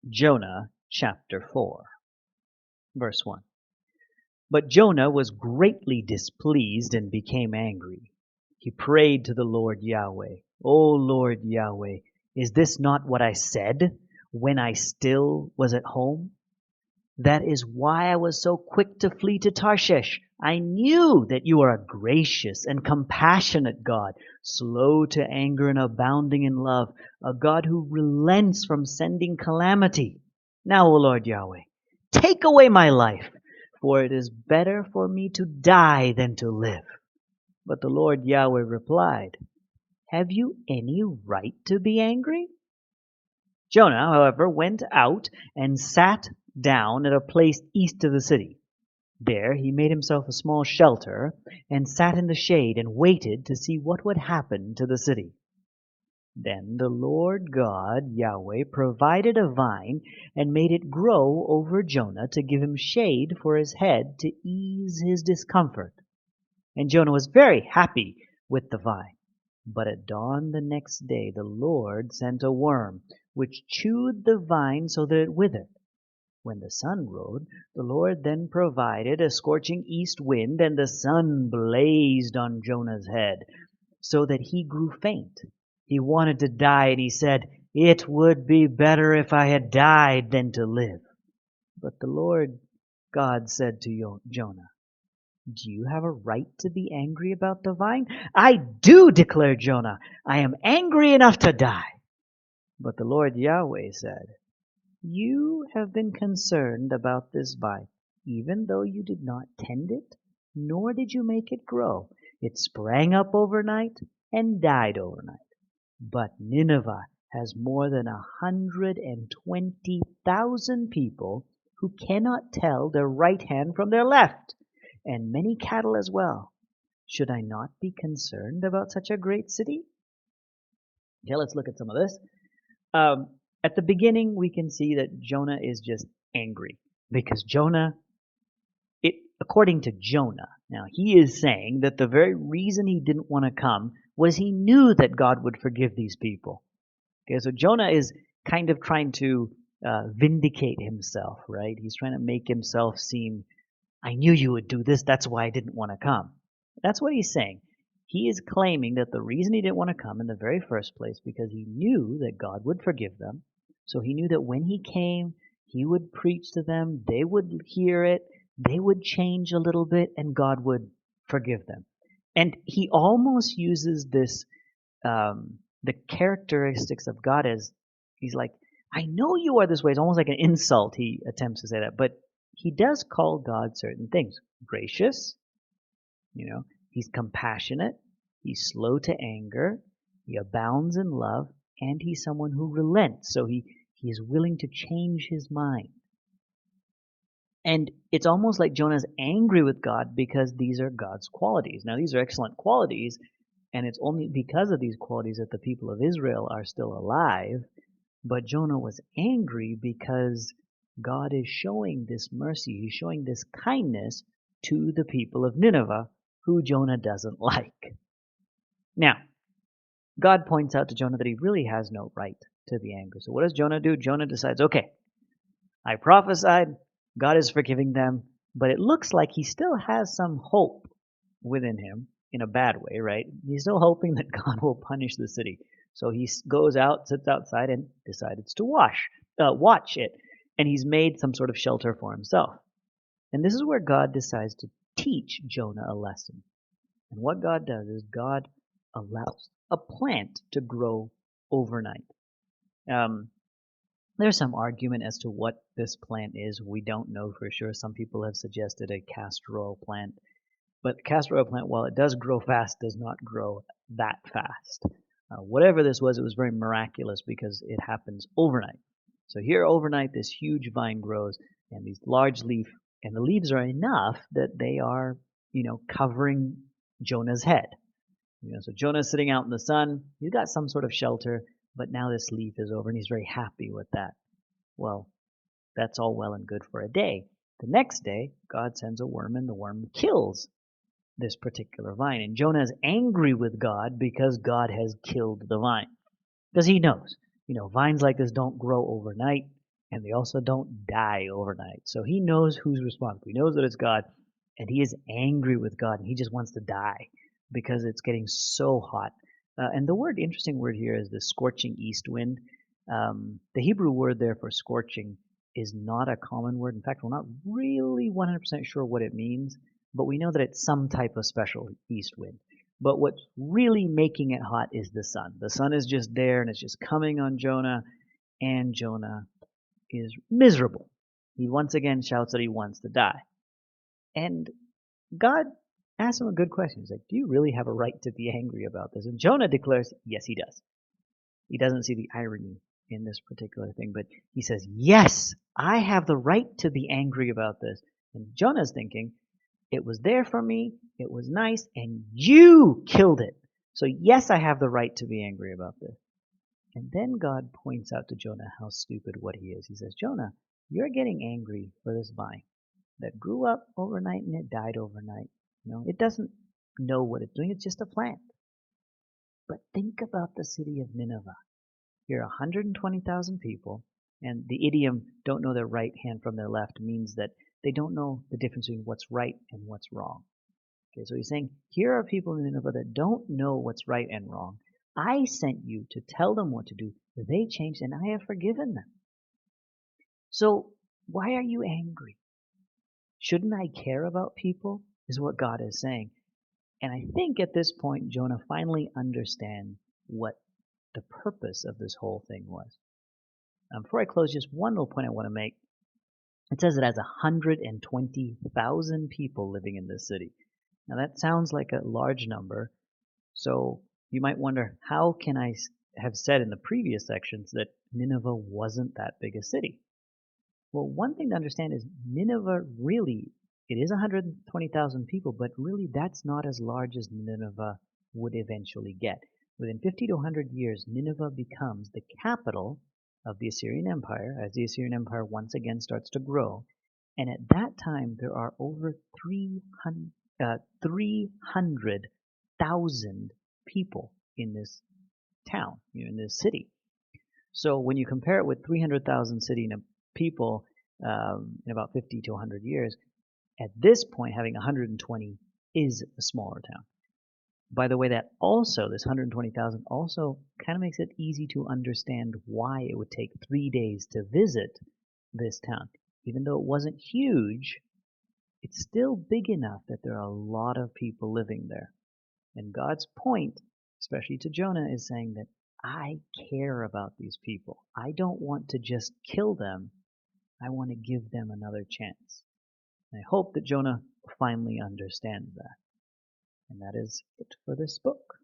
Jonah chapter 4, verse 1. But Jonah was greatly displeased and became angry. He prayed to the Lord Yahweh, O Lord Yahweh, is this not what I said when I still was at home? That is why I was so quick to flee to Tarshish. I knew that you are a gracious and compassionate God, slow to anger and abounding in love, a God who relents from sending calamity. Now, O Lord Yahweh, take away my life, for it is better for me to die than to live. But the Lord Yahweh replied, Have you any right to be angry? Jonah, however, went out and sat down at a place east of the city. There he made himself a small shelter and sat in the shade and waited to see what would happen to the city. Then the Lord God, Yahweh, provided a vine and made it grow over Jonah to give him shade for his head to ease his discomfort. And Jonah was very happy with the vine. But at dawn the next day the Lord sent a worm, which chewed the vine so that it withered. When the sun rose, the Lord then provided a scorching east wind, and the sun blazed on Jonah's head, so that he grew faint. He wanted to die, and he said, It would be better if I had died than to live. But the Lord God said to Jonah, Do you have a right to be angry about the vine? I do, declared Jonah. I am angry enough to die. But the Lord Yahweh said, You have been concerned about this vine, even though you did not tend it, nor did you make it grow. It sprang up overnight and died overnight. But Nineveh has more than 120,000 people who cannot tell their right hand from their left, and many cattle as well. Should I not be concerned about such a great city? Okay, let's look at some of this. At the beginning, we can see that Jonah is just angry because according to Jonah, now he is saying that the very reason he didn't want to come was he knew that God would forgive these people. Okay, so Jonah is kind of trying to vindicate himself, right? He's trying to make himself seem, I knew you would do this, that's why I didn't want to come. That's what he's saying. He is claiming that the reason he didn't want to come in the very first place because he knew that God would forgive them. So he knew that when he came, he would preach to them, they would hear it, they would change a little bit, and God would forgive them. And he almost uses this, the characteristics of God as, he's like, I know you are this way. It's almost like an insult. He attempts to say that. But he does call God certain things. Gracious, he's compassionate, he's slow to anger, he abounds in love, and he's someone who relents. So he is willing to change his mind. And it's almost like Jonah's angry with God because these are God's qualities. Now, these are excellent qualities, and it's only because of these qualities that the people of Israel are still alive. But Jonah was angry because God is showing this mercy, he's showing this kindness to the people of Nineveh, who Jonah doesn't like. Now, God points out to Jonah that he really has no right to be angry. So what does Jonah do? Jonah decides, okay, I prophesied, God is forgiving them, but it looks like he still has some hope within him, in a bad way, right? He's still hoping that God will punish the city. So he goes out, sits outside, and decides to watch it. And he's made some sort of shelter for himself. And this is where God decides to teach Jonah a lesson. And what God does is God allows a plant to grow overnight. There's some argument as to what this plant is. We don't know for sure. Some people have suggested a castor oil plant. But castor oil plant, while it does grow fast, does not grow that fast. Whatever this was, it was very miraculous because it happens overnight. So here overnight, this huge vine grows and these large leaves, and the leaves are enough that they are, covering Jonah's head. So Jonah's sitting out in the sun. He's got some sort of shelter, but now this leaf is over and he's very happy with that. Well, that's all well and good for a day. The next day, God sends a worm and the worm kills this particular vine. And Jonah is angry with God because God has killed the vine. Because he knows, vines like this don't grow overnight. and they also don't die overnight. So he knows who's responsible. He knows that it's God, and he is angry with God, and he just wants to die because it's getting so hot. And the interesting word here is the scorching east wind. The Hebrew word there for scorching is not a common word. In fact, we're not really 100% sure what it means, but we know that it's some type of special east wind. But what's really making it hot is the sun. The sun is just there, and it's just coming on Jonah, and Jonah is miserable. He once again shouts that he wants to die. And God asks him a good question. He's like, do you really have a right to be angry about this? And Jonah declares, yes, he does. He doesn't see the irony in this particular thing, but he says, yes, I have the right to be angry about this. And Jonah's thinking, it was there for me, it was nice, and you killed it. So yes, I have the right to be angry about this. And then God points out to Jonah how stupid what he is. He says, Jonah, you're getting angry for this vine that grew up overnight and it died overnight. It doesn't know what it's doing. It's just a plant. But think about the city of Nineveh. Here are 120,000 people, and the idiom don't know their right hand from their left means that they don't know the difference between what's right and what's wrong. Okay, so he's saying, here are people in Nineveh that don't know what's right and wrong. I sent you to tell them what to do. They changed, and I have forgiven them. So why are you angry? Shouldn't I care about people? Is what God is saying. And I think at this point, Jonah finally understands what the purpose of this whole thing was. Before I close, just one little point I want to make. It says it has 120,000 people living in this city. Now that sounds like a large number. So you might wonder, how can I have said in the previous sections that Nineveh wasn't that big a city? Well, one thing to understand is Nineveh really, it is 120,000 people, but really that's not as large as Nineveh would eventually get. Within 50 to 100 years, Nineveh becomes the capital of the Assyrian Empire as the Assyrian Empire once again starts to grow. And at that time, there are over 300,000 people in this town, in this city. So when you compare it with 300,000 people in about 50 to 100 years, at this point, having 120 is a smaller town. By the way, that also, this 120,000 also kind of makes it easy to understand why it would take 3 days to visit this town. Even though it wasn't huge, it's still big enough that there are a lot of people living there. And God's point, especially to Jonah, is saying that I care about these people. I don't want to just kill them. I want to give them another chance. And I hope that Jonah finally understands that. And that is it for this book.